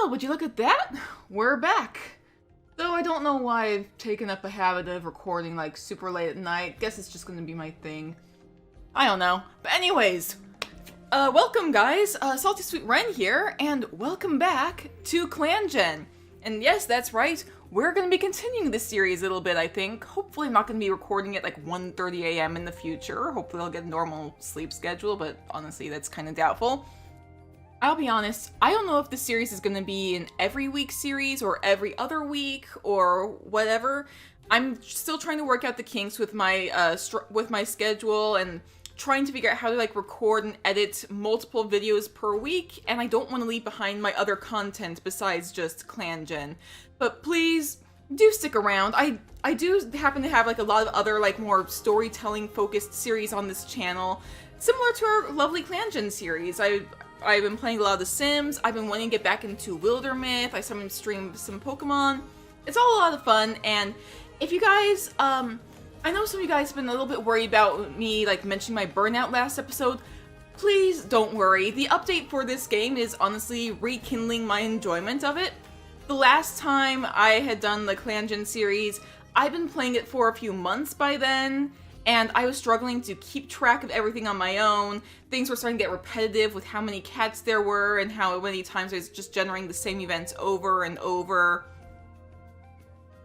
would you look at that? We're back. Though I don't know why I've taken up a habit of recording like super late at night. Guess it's just gonna be my thing. I don't know. But anyways, welcome guys. Salty Sweet Ren here, and welcome back to ClanGen. And yes, that's right. We're gonna be continuing this series a little bit, I think. Hopefully I'm not gonna be recording at like 1:30 a.m. in the future. Hopefully I'll get a normal sleep schedule, but honestly that's kind of doubtful. I'll be honest, I don't know if this series is going to be an every week series or every other week or whatever. I'm still trying to work out the kinks with my schedule and trying to figure out how to like record and edit multiple videos per week, and I don't want to leave behind my other content besides just ClanGen. But please do stick around. I do happen to have like a lot of other like more storytelling focused series on this channel, similar to our lovely ClanGen series. I've been playing a lot of The Sims. I've been wanting to get back into Wildermyth. I sometimes stream some Pokemon. It's all a lot of fun, and if you guys, I know some of you guys have been a little bit worried about me, like, mentioning my burnout last episode. Please don't worry. The update for this game is honestly rekindling my enjoyment of it. The last time I had done the ClanGen series, I've been playing it for a few months by then, and I was struggling to keep track of everything on my own. Things were starting to get repetitive with how many cats there were and how many times I was just generating the same events over and over.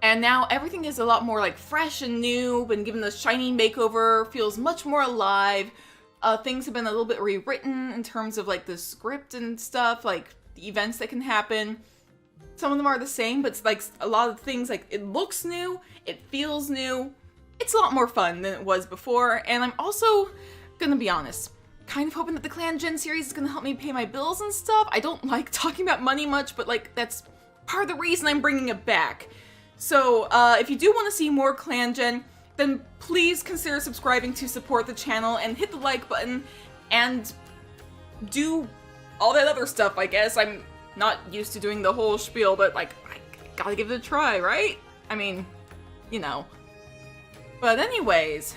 And now everything is a lot more like fresh and new, been given the shiny makeover, feels much more alive. Things have been a little bit rewritten in terms of like the script and stuff, like the events that can happen. Some of them are the same, but it's like a lot of things, like it looks new, it feels new. It's a lot more fun than it was before, and I'm also, gonna be honest, kind of hoping that the ClanGen series is gonna help me pay my bills and stuff. I don't like talking about money much, but like that's part of the reason I'm bringing it back. So if you do want to see more ClanGen, then please consider subscribing to support the channel and hit the like button and do all that other stuff, I guess. I'm not used to doing the whole spiel, but like, I gotta give it a try, right? I mean, you know. But anyways,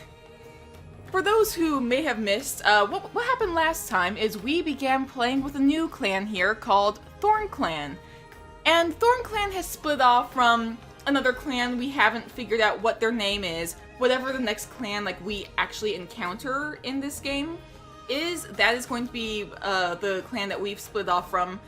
for those who may have missed, what happened last time is we began playing with a new clan here called Thornclan. And Thornclan has split off from another clan. We haven't figured out what their name is. Whatever the next clan like we actually encounter in this game is, that is going to be the clan that we've split off from.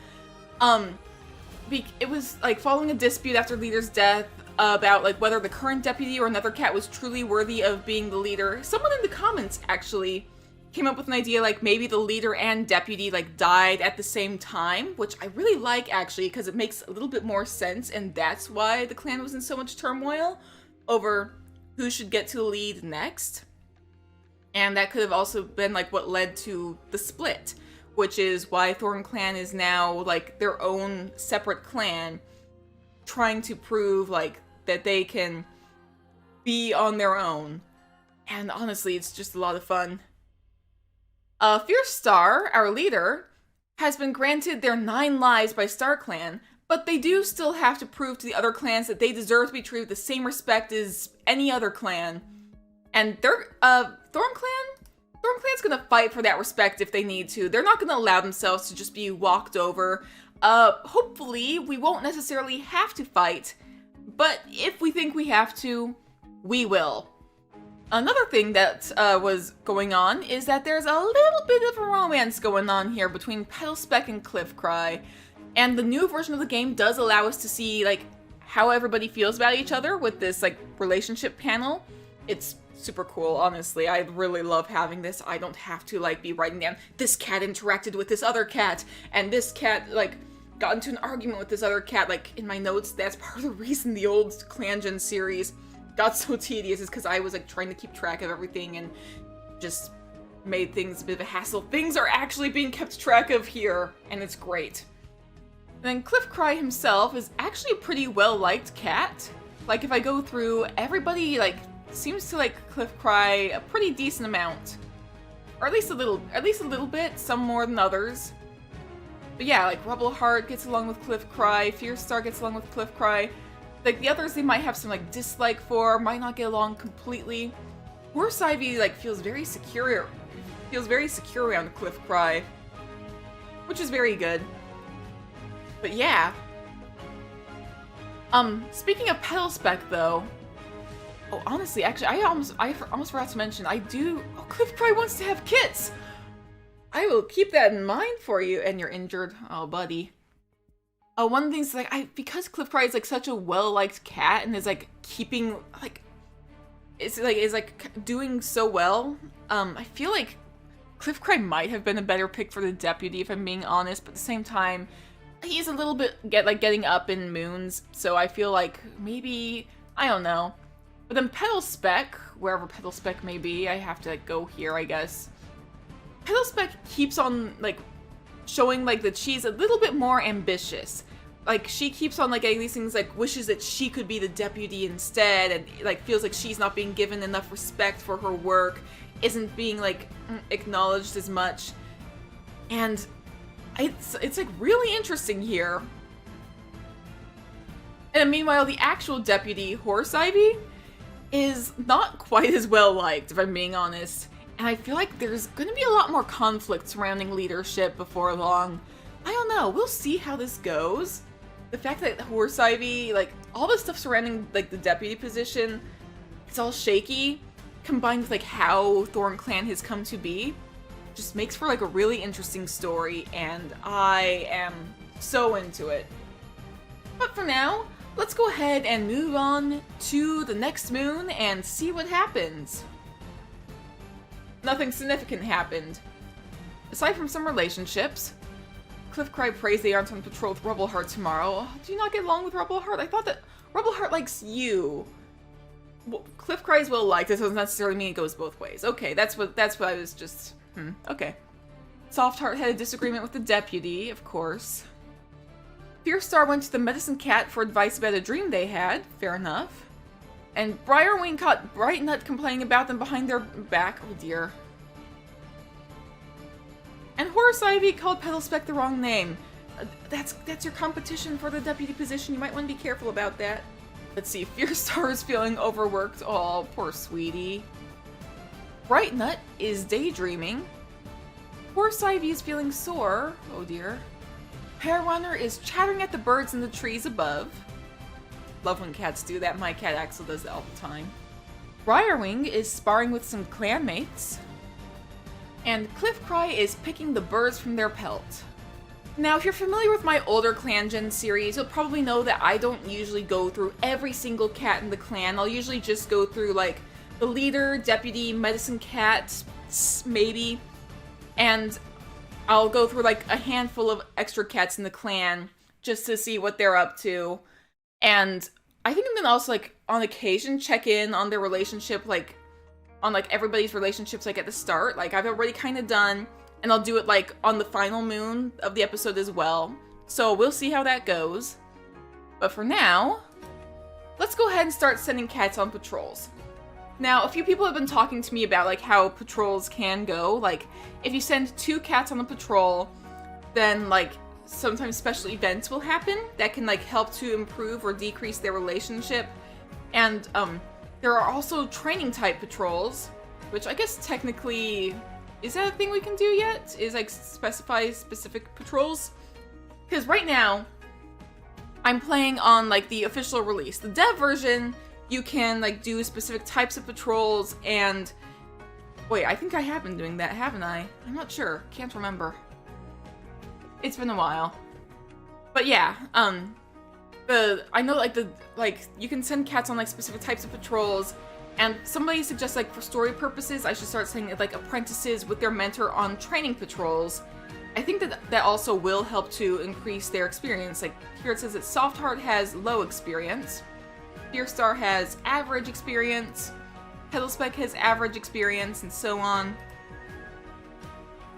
It was like following a dispute after leader's death about like whether the current deputy or another cat was truly worthy of being the leader. Someone in the comments actually came up with an idea like maybe the leader and deputy like died at the same time, which I really like actually because it makes a little bit more sense, and that's why the clan was in so much turmoil over who should get to lead next. And that could have also been like what led to the split, which is why Thornclan is now like their own separate clan, trying to prove like that they can be on their own. And honestly, it's just a lot of fun. Fierce Star, our leader, has been granted their 9 lives by StarClan, but they do still have to prove to the other clans that they deserve to be treated with the same respect as any other clan. And Thornclan's gonna fight for that respect if they need to. They're not gonna allow themselves to just be walked over. Hopefully we won't necessarily have to fight, but if we think we have to, we will. Another thing that was going on is that there's a little bit of a romance going on here between Petalspec and Cliffcry, and the new version of the game does allow us to see like how everybody feels about each other with this like relationship panel. It's super cool, honestly. I really love having this. I don't have to like be writing down this cat interacted with this other cat and this cat like got into an argument with this other cat like in my notes. That's part of the reason the old ClanGen series got so tedious, is because I was like trying to keep track of everything and just made things a bit of a hassle. Things are actually being kept track of here, and it's great. And then Cliffcry himself is actually a pretty well-liked cat. Like if I go through, everybody like seems to like Cliffcry a pretty decent amount. Or at least a little bit, some more than others. But yeah, like Rubbleheart gets along with Cliffcry, Fierce Star gets along with Cliffcry. Like the others they might have some like dislike for, might not get along completely. Horse Ivy like feels very secure around Cliffcry, which is very good. But yeah, Speaking of petal spec though, oh, honestly, actually, I almost forgot to mention, oh, Cliff probably wants to have kits! I will keep that in mind for you, and you're injured. Oh, buddy. One of the things, like, because Cliff Cry is, like, such a well-liked cat, and is, like, keeping, like, is doing so well, I feel like Cliff Cry might have been a better pick for the deputy, if I'm being honest, but at the same time, he's a little bit, getting up in moons, so I feel like maybe, I don't know. But then Petal Spec, wherever Petal Spec may be, I have to go here, I guess. Petal Spec keeps on, like, showing, like, that she's a little bit more ambitious. Like, she keeps on, like, getting these things, like, wishes that she could be the deputy instead, and, like, feels like she's not being given enough respect for her work, isn't being, like, acknowledged as much. And it's like, really interesting here. And meanwhile, the actual deputy, Horse Ivy, is not quite as well liked, if I'm being honest. And I feel like there's gonna be a lot more conflict surrounding leadership before long. I don't know, we'll see how this goes. The fact that Horse Ivy, like, all the stuff surrounding, like, the deputy position, it's all shaky, combined with, like, how Thornclan has come to be, just makes for, like, a really interesting story, and I am so into it. But for now, let's go ahead and move on to the next moon and see what happens. Nothing significant happened. Aside from some relationships, Cliffcry prays they aren't on patrol with Rubbleheart tomorrow. Do you not get along with Rubbleheart? I thought that Rubbleheart likes you. Well, Cliffcry is well liked. This doesn't necessarily mean it goes both ways. Okay, that's what I was just... okay. Softheart had a disagreement with the deputy, of course. Fierce Star went to the Medicine Cat for advice about a dream they had. Fair enough. And Briarwing caught Bright Nut complaining about them behind their back. Oh dear. And Horse Ivy called Petal Spec the wrong name. That's your competition for the deputy position. You might want to be careful about that. Let's see. Fierce Star is feeling overworked. Oh, poor sweetie. Bright Nut is daydreaming. Horse Ivy is feeling sore. Oh dear. Pear Runner is chattering at the birds in the trees above. Love when cats do that. My cat Axel does that all the time. Briarwing is sparring with some clanmates. And Cliffcry is picking the birds from their pelt. Now, if you're familiar with my older ClanGen series, you'll probably know that I don't usually go through every single cat in the clan. I'll usually just go through, like, the leader, deputy, medicine cat, maybe. And I'll go through, like, a handful of extra cats in the clan just to see what they're up to. And I think I'm gonna also, like, on occasion check in on their relationship, like, on, like, everybody's relationships, like, at the start. Like, I've already kind of done, and I'll do it, like, on the final moon of the episode as well. So we'll see how that goes. But for now, let's go ahead and start sending cats on patrols. Now, a few people have been talking to me about, like, how patrols can go. Like, if you send 2 cats on a patrol, then, like, sometimes special events will happen that can, like, help to improve or decrease their relationship. And, there are also training type patrols, which I guess technically, is that a thing we can do yet? Is, like, specify specific patrols? Because right now, I'm playing on, like, the official release. The dev version, you can, like, do specific types of patrols, and... Wait, I think I have been doing that, haven't I? I'm not sure. Can't remember. It's been a while. But yeah, I know, like, you can send cats on, like, specific types of patrols, and somebody suggests, like, for story purposes, I should start sending, like, apprentices with their mentor on training patrols. I think that also will help to increase their experience. Like, here it says that Softheart has low experience, Fierce Star has average experience, Petal Spec has average experience, and so on.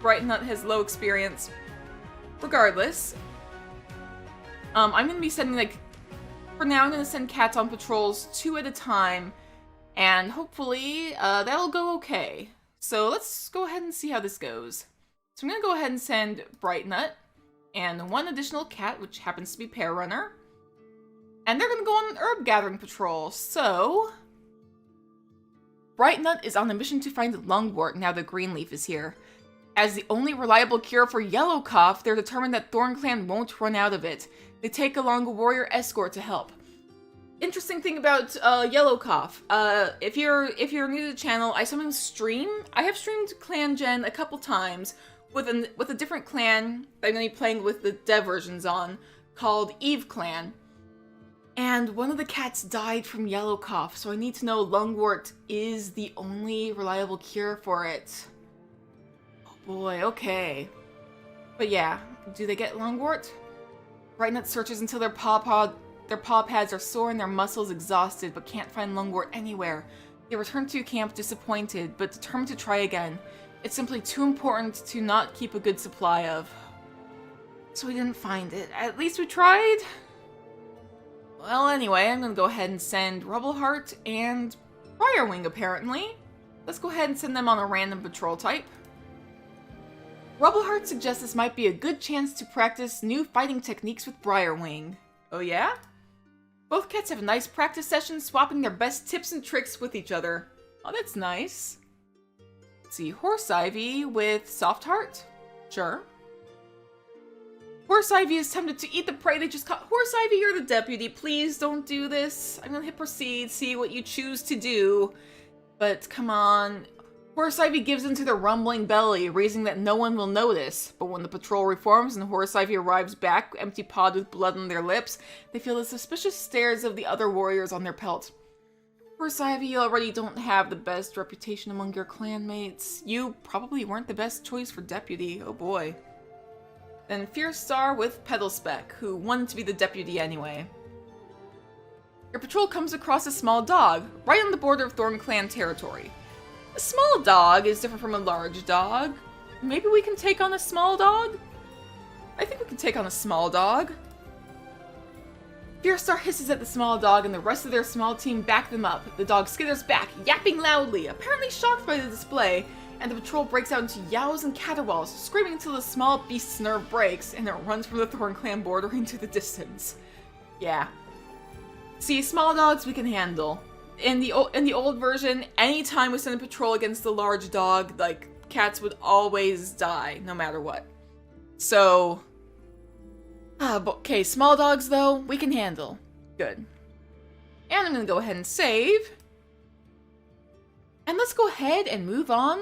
Bright Nut has low experience. Regardless, I'm gonna be sending, like, for now I'm gonna send cats on patrols 2 at a time, and hopefully, that'll go okay. So let's go ahead and see how this goes. So I'm gonna go ahead and send Bright Nut, and 1 additional cat, which happens to be Pear Runner, and they're gonna go on an herb gathering patrol. So, Bright Nut is on a mission to find lungwort now that Greenleaf is here. As the only reliable cure for yellow cough, they're determined that Thornclan won't run out of it. They take along a warrior escort to help. interesting thing about Yellow Cough. If you're new to the channel, I sometimes stream. I have streamed ClanGen a couple times with a different clan that I'm gonna be playing with the dev versions on, called Eve Clan. And one of the cats died from Yellow Cough, so I need to know lungwort is the only reliable cure for it. Oh boy, okay. But yeah, do they get lungwort? Brightnut searches until their paw pads are sore and their muscles exhausted, but can't find lungwort anywhere. They return to camp disappointed, but determined to try again. It's simply too important to not keep a good supply of. So we didn't find it. At least we tried? Well, anyway, I'm gonna go ahead and send Rubbleheart and Briarwing, apparently. Let's go ahead and send them on a random patrol type. Rubbleheart suggests this might be a good chance to practice new fighting techniques with Briarwing. Oh yeah? Both cats have nice practice sessions, swapping their best tips and tricks with each other. Oh, that's nice. Let's see, Horse Ivy with Soft Heart? Sure. Horse Ivy is tempted to eat the prey they just caught. Horse Ivy, you're the deputy. Please don't do this. I'm gonna hit proceed, see what you choose to do. But come on. Horse Ivy gives into their rumbling belly, reasoning that no one will notice. But when the patrol reforms and Horse Ivy arrives back, empty-pawed with blood on their lips, they feel the suspicious stares of the other warriors on their pelt. Horse Ivy, you already don't have the best reputation among your clanmates. You probably weren't the best choice for deputy. Oh boy. Then Fierce Star with Petalspec, who wanted to be the deputy anyway. Your patrol comes across a small dog, right on the border of Thornclan territory. A small dog is different from a large dog. Maybe we can take on a small dog? I think we can take on a small dog. Fierce Star hisses at the small dog and the rest of their small team back them up. The dog skitters back, yapping loudly, apparently shocked by the display, and the patrol breaks out into yowls and caterwauls, screaming until the small beast's nerve breaks and it runs from the Thornclan border into the distance. Yeah. See, small dogs we can handle. In the old version, anytime we send a patrol against a large dog, like, cats would always die, no matter what. So... okay, small dogs, though, we can handle. Good. And I'm gonna go ahead and save. And let's go ahead and move on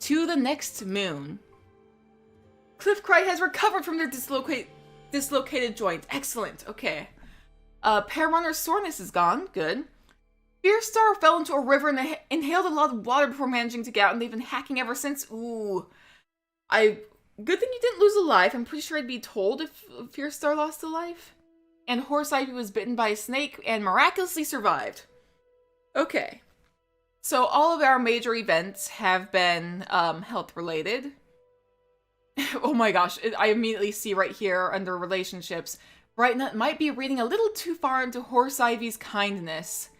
to the next moon. Cliffcry has recovered from their dislocated joint. Excellent, okay. Pairunner's soreness is gone. Good. Fierce Star fell into a river and inhaled a lot of water before managing to get out, and they've been hacking ever since. Ooh. Good thing you didn't lose a life. I'm pretty sure I'd be told if Fierce Star lost a life. And Horse Ivy was bitten by a snake and miraculously survived. Okay. So all of our major events have been health-related. Oh my gosh, I immediately see right here under relationships, Brightnut might be reading a little too far into Horse Ivy's kindness.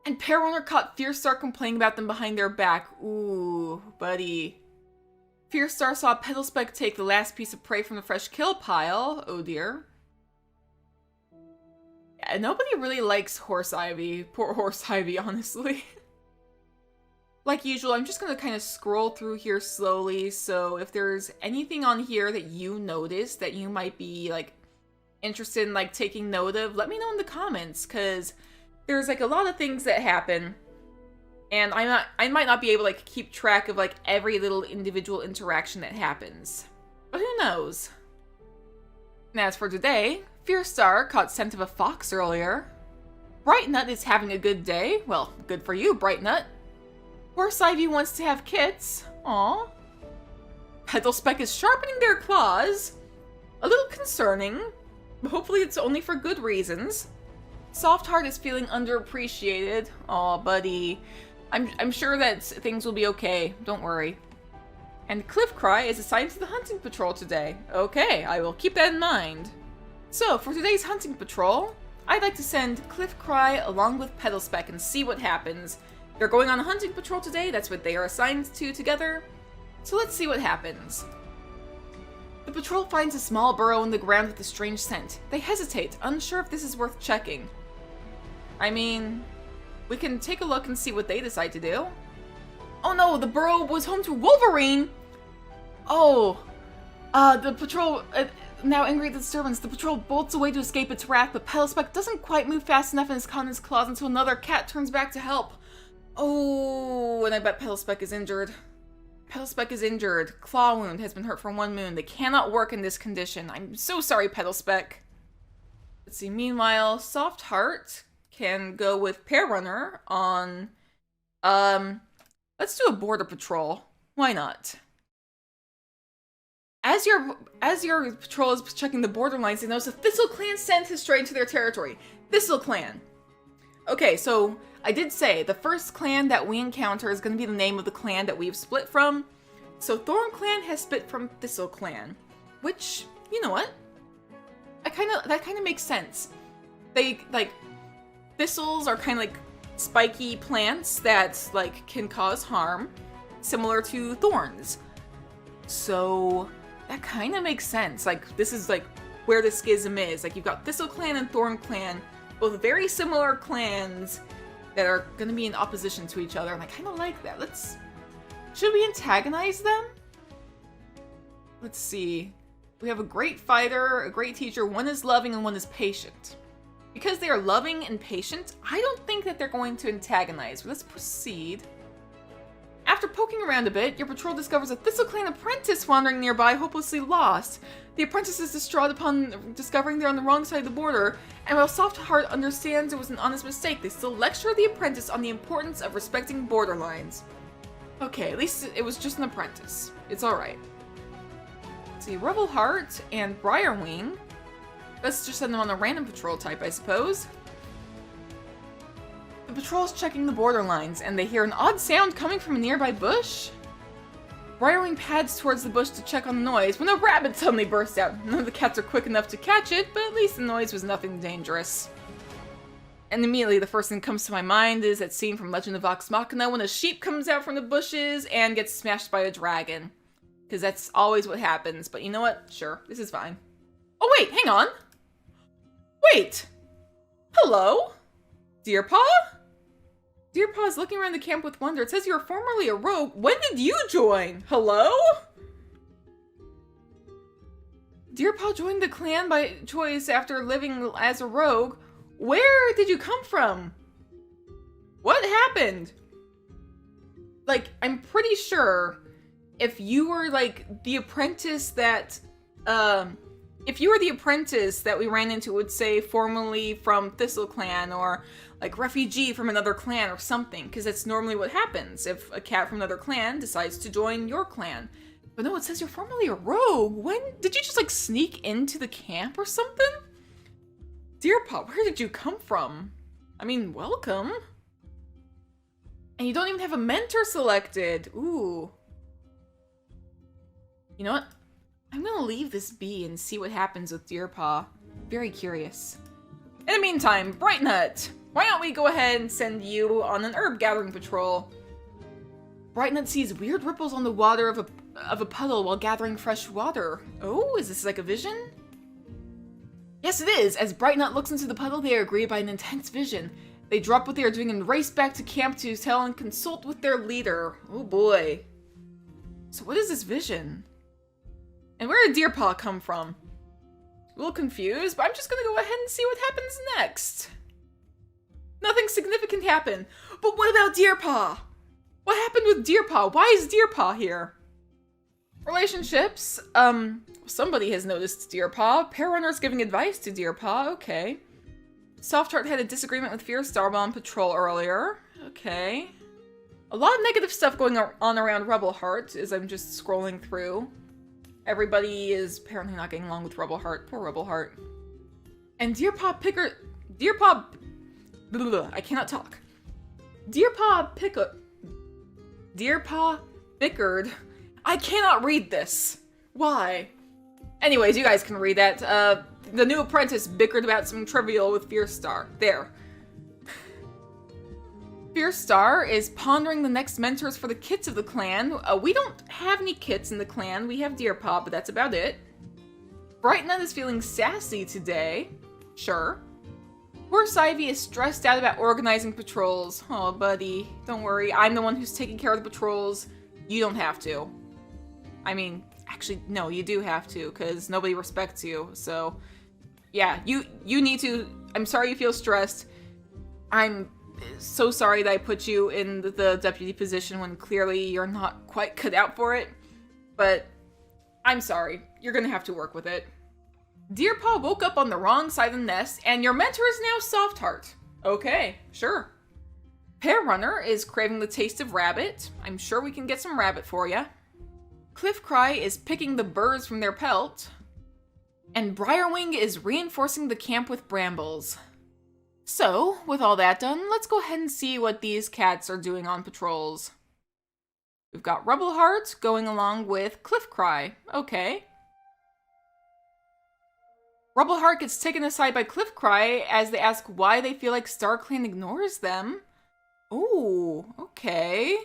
And Pairunner caught Fierce Star complaining about them behind their back. Ooh, buddy. Fierce Star saw Petalspec take the last piece of prey from the fresh kill pile. Oh dear. Yeah, nobody really likes Horse Ivy. Poor Horse Ivy, honestly. Like usual, I'm just gonna kind of scroll through here slowly, so if there's anything on here that you notice that you might be, like, interested in, like, taking note of, let me know in the comments, because there's, like, a lot of things that happen, and I might not be able to, like, keep track of, like, every little individual interaction that happens. But who knows? And as for today, Fierce Star caught scent of a fox earlier. Brightnut is having a good day. Well, good for you, Brightnut. Horse Ivy wants to have kits. Aww. Petalspec is sharpening their claws. A little concerning, but hopefully it's only for good reasons. Soft Heart is feeling underappreciated. Aw, buddy. I'm sure that things will be okay. Don't worry. And Cliffcry is assigned to the hunting patrol today. Okay, I will keep that in mind. So, for today's hunting patrol, I'd like to send Cliffcry along with Petalspec and see what happens. They're going on a hunting patrol today, that's what they are assigned to together. So let's see what happens. The patrol finds a small burrow in the ground with a strange scent. They hesitate, unsure if this is worth checking. I mean, we can take a look and see what they decide to do. Oh no, the burrow was home to Wolverine! Oh, the patrol, now angry at the disturbance, the patrol bolts away to escape its wrath, but Petalspec doesn't quite move fast enough and is caught in his claws until another cat turns back to help. Oh, and I bet Petalspec is injured. Petalspec is injured. Claw wound has been hurt for 1 moon. They cannot work in this condition. I'm so sorry, Petalspec. Let's see. Meanwhile, Soft Heart can go with Pear Runner on... let's do a border patrol. Why not? As your patrol is checking the borderlines, they notice a Thistle Clan sent his stray into their territory. Thistle Clan. Okay, so I did say the first clan that we encounter is going to be the name of the clan that we've split from. So Thornclan has split from Thistle Clan, which, you know what? That kind of makes sense. They, like, thistles are kind of like spiky plants that, like, can cause harm, similar to thorns. So that kind of makes sense. Like, this is, like, where the schism is. Like, you've got Thistle Clan and Thornclan, both very similar clans that are going to be in opposition to each other, and I kind of like that. Should we antagonize them? Let's see. We have a great fighter, a great teacher, one is loving and one is patient. Because they are loving and patient, I don't think that they're going to antagonize. Let's proceed. After poking around a bit, your patrol discovers a Thistle Clan apprentice wandering nearby, hopelessly lost. The apprentice is distraught upon discovering they're on the wrong side of the border, and while Soft Heart understands it was an honest mistake, they still lecture the apprentice on the importance of respecting border lines. Okay, at least it was just an apprentice. It's alright. Let's see, Rebel Heart and Briarwing. Let's just send them on a random patrol type, I suppose. The patrol's checking the borderlines, and they hear an odd sound coming from a nearby bush. Briarwing pads towards the bush to check on the noise, when a rabbit suddenly bursts out. None of the cats are quick enough to catch it, but at least the noise was nothing dangerous. And immediately the first thing that comes to my mind is that scene from Legend of Vox Machina when a sheep comes out from the bushes and gets smashed by a dragon. Because that's always what happens, but you know what? Sure, this is fine. Oh wait, hang on! Wait! Hello? Deerpaw? Deerpaw is looking around the camp with wonder. It says you were formerly a rogue. When did you join? Hello? Deerpaw joined the clan by choice after living as a rogue. Where did you come from? What happened? Like, I'm pretty sure if you were, like, the apprentice that, if you were the apprentice that we ran into, it would say formerly from Thistle Clan or like refugee from another clan or something, because that's normally what happens if a cat from another clan decides to join your clan. But no, it says you're formerly a rogue. When did you just like sneak into the camp or something? Deerpaw, where did you come from? I mean, welcome. And you don't even have a mentor selected. Ooh. You know what? I'm gonna leave this be and see what happens with Deerpaw. Very curious. In the meantime, Brightnut, why don't we go ahead and send you on an herb gathering patrol? Brightnut sees weird ripples on the water of a puddle while gathering fresh water. Oh, is this like a vision? Yes, it is. As Brightnut looks into the puddle, they are greeted by an intense vision. They drop what they are doing and race back to camp to tell and consult with their leader. Oh boy. So what is this vision? And where did Deerpaw come from? A little confused, but I'm just gonna go ahead and see what happens next. Nothing significant happened. But what about Deerpaw? What happened with Deerpaw? Why is Deerpaw here? Relationships. Somebody has noticed Deerpaw. Pear Runner's giving advice to Deerpaw. Okay. Soft Heart had a disagreement with Fearstar while on patrol earlier. Okay. A lot of negative stuff going on around Rebel Heart as I'm just scrolling through. Everybody is apparently not getting along with Rebel Heart. Poor Rebel Heart. And Deerpaw I cannot talk. Deerpaw bickered. I cannot read this. Why? Anyways, you guys can read that. The new apprentice bickered about some trivial with Fearstar. There. Fearstar is pondering the next mentors for the kits of the clan. We don't have any kits in the clan. We have Deerpaw, but that's about it. Brightnut is feeling sassy today. Sure. Horse Ivy is stressed out about organizing patrols. Oh, buddy. Don't worry. I'm the one who's taking care of the patrols. You don't have to. I mean, Actually, no, you do have to, because nobody respects you. So, yeah, you need to... I'm sorry you feel stressed. I'm so sorry that I put you in the deputy position when clearly you're not quite cut out for it. But I'm sorry. You're gonna have to work with it. Deerpaw woke up on the wrong side of the nest, and your mentor is now Soft Heart. Okay, sure. Pear Runner is craving the taste of rabbit. I'm sure we can get some rabbit for ya. Cliff Cry is picking the birds from their pelt. And Briarwing is reinforcing the camp with brambles. So, with all that done, let's go ahead and see what these cats are doing on patrols. We've got Rubbleheart going along with Cliff Cry. Okay. Rubbleheart gets taken aside by Cliff Cry as they ask why they feel like StarClan ignores them. Ooh, okay.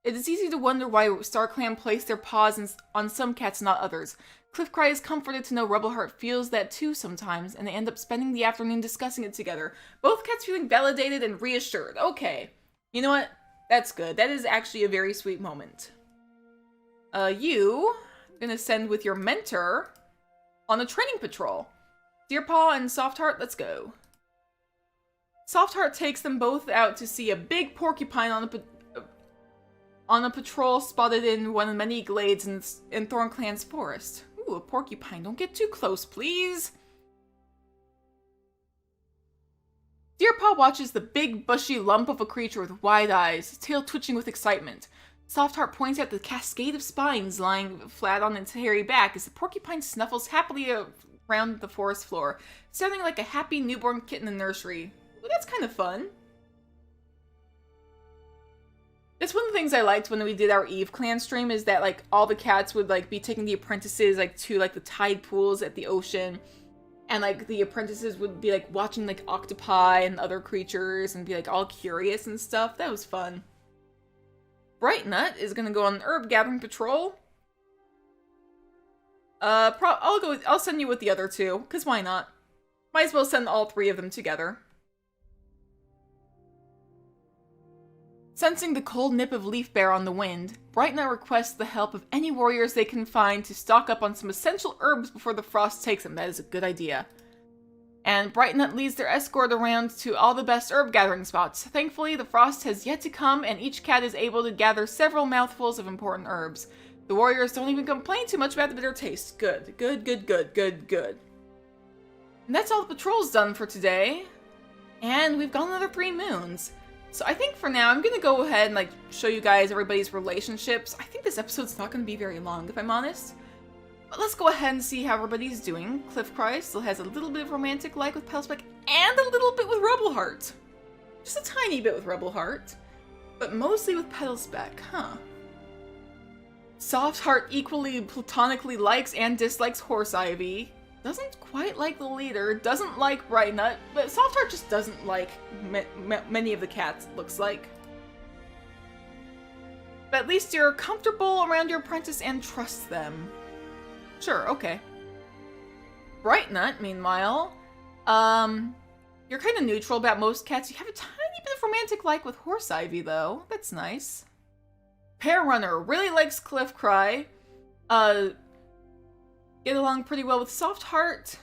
It is easy to wonder why StarClan placed their paws on some cats, not others. Cliff Cry is comforted to know Rubbleheart feels that too sometimes, and they end up spending the afternoon discussing it together. Both cats feeling validated and reassured. Okay. You know what? That's good. That is actually a very sweet moment. You are gonna send with your mentor on a training patrol. Deerpaw and Soft Heart, let's go. Soft Heart takes them both out to see a big porcupine on a patrol spotted in one of the many glades in Thornclan's forest. Ooh, a porcupine. Don't get too close, please. Deerpaw watches the big, bushy lump of a creature with wide eyes, his tail twitching with excitement. Soft Heart points out the cascade of spines lying flat on its hairy back as the porcupine snuffles happily around the forest floor, sounding like a happy newborn kitten in the nursery. Well, that's kind of fun. It's one of the things I liked when we did our Eve Clan stream is that, like, all the cats would, like, be taking the apprentices, like, to, like, the tide pools at the ocean. And, like, the apprentices would be, like, watching, like, octopi and other creatures and be, like, all curious and stuff. That was fun. Brightnut is gonna go on an herb gathering patrol. I'll send you with the other two, because why not? Might as well send all three of them together. Sensing the cold nip of Leaf Bear on the wind, Brightnut requests the help of any warriors they can find to stock up on some essential herbs before the frost takes them. That is a good idea. And Brightnut leads their escort around to all the best herb gathering spots. Thankfully, the frost has yet to come, and each cat is able to gather several mouthfuls of important herbs. The warriors don't even complain too much about the bitter taste. Good, good, good, good, good, good. And that's all the patrols done for today. And we've got another 3 moons. So I think for now, I'm going to go ahead and, like, show you guys everybody's relationships. I think this episode's not going to be very long, if I'm honest. But let's go ahead and see how everybody's doing. Cliff Cry still has a little bit of romantic like with Petalspec, and a little bit with Rubbleheart. Just a tiny bit with Rubbleheart. But mostly with Petalspec, huh? Soft Heart equally platonically likes and dislikes Horse Ivy. Doesn't quite like the leader, doesn't like Brightnut, but Soft Heart just doesn't like many of the cats, it looks like. But at least you're comfortable around your apprentice and trust them. Sure, okay. Brightnut, meanwhile, you're kind of neutral about most cats. You have a tiny bit of romantic like with Horse Ivy, though. That's nice. Pear Runner really likes Cliff Cry. Get along pretty well with Soft Heart.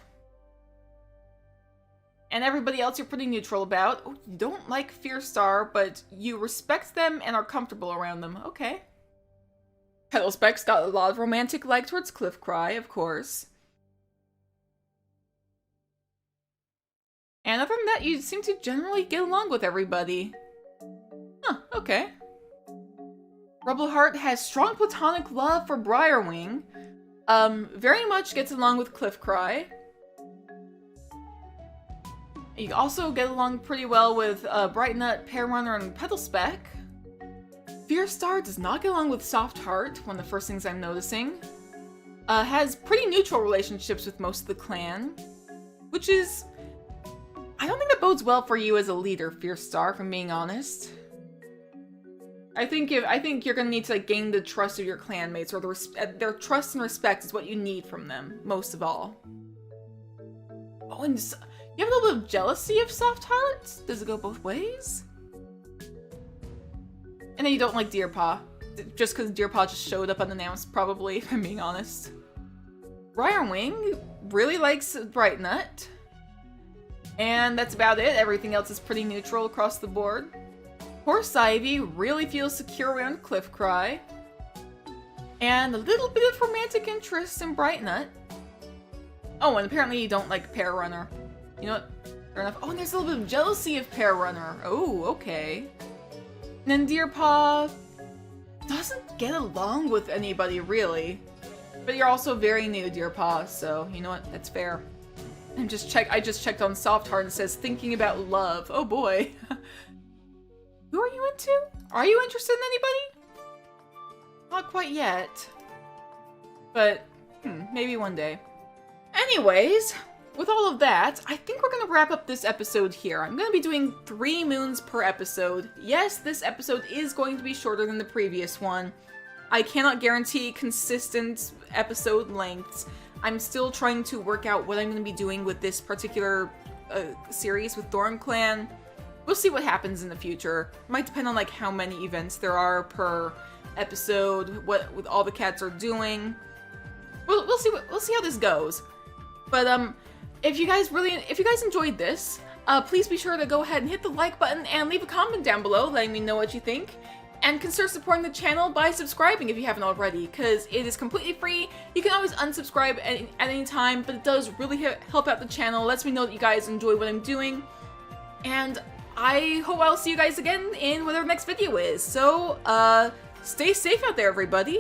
And everybody else you're pretty neutral about. Oh, you don't like Fierce Star, but you respect them and are comfortable around them. Okay. Petalspec's got a lot of romantic like towards Cliff Cry, of course. And other than that, you seem to generally get along with everybody. Huh, okay. Rubbleheart has strong platonic love for Briarwing. Very much gets along with Cliff Cry. You also get along pretty well with Brightnut, Pear Runner, and Petalspec. Fierce Star does not get along with Soft Heart, one of the first things I'm noticing. Has pretty neutral relationships with most of the clan, which is... I don't think that bodes well for you as a leader, Fierce Star, if I'm being honest. I think you're gonna need to, like, gain the trust of your clanmates, or their trust and respect is what you need from them, most of all. Oh, and you have a little bit of jealousy of Soft Heart? Does it go both ways? And then you don't like Deerpaw. Just because Deerpaw just showed up unannounced, probably, if I'm being honest. Briarwing really likes Bright Nut. And that's about it. Everything else is pretty neutral across the board. Horse Ivy really feels secure around Cliffcry. And a little bit of romantic interest in Bright Nut. Oh, and apparently you don't like Pear Runner. You know what? Fair enough. Oh, and there's a little bit of jealousy of Pear Runner. Oh, okay. And then Deerpaw doesn't get along with anybody, really. But you're also very new, Deerpaw, so you know what? That's fair. And I just checked on Soft Heart and it says thinking about love. Oh boy. Who are you into? Are you interested in anybody? Not quite yet. But, maybe one day. Anyways, with all of that, I think we're gonna wrap up this episode here. I'm gonna be doing 3 moons per episode. Yes, this episode is going to be shorter than the previous one. I cannot guarantee consistent episode lengths. I'm still trying to work out what I'm going to be doing with this particular series with Thornclan. We'll see what happens in the future. Might depend on like how many events there are per episode, what all the cats are doing. We'll see how this goes. But if you guys enjoyed this, please be sure to go ahead and hit the like button and leave a comment down below letting me know what you think. And consider supporting the channel by subscribing if you haven't already, because it is completely free. You can always unsubscribe at any time, but it does really help out the channel. It lets me know that you guys enjoy what I'm doing. And I hope I'll see you guys again in whatever the next video is. So, stay safe out there, everybody.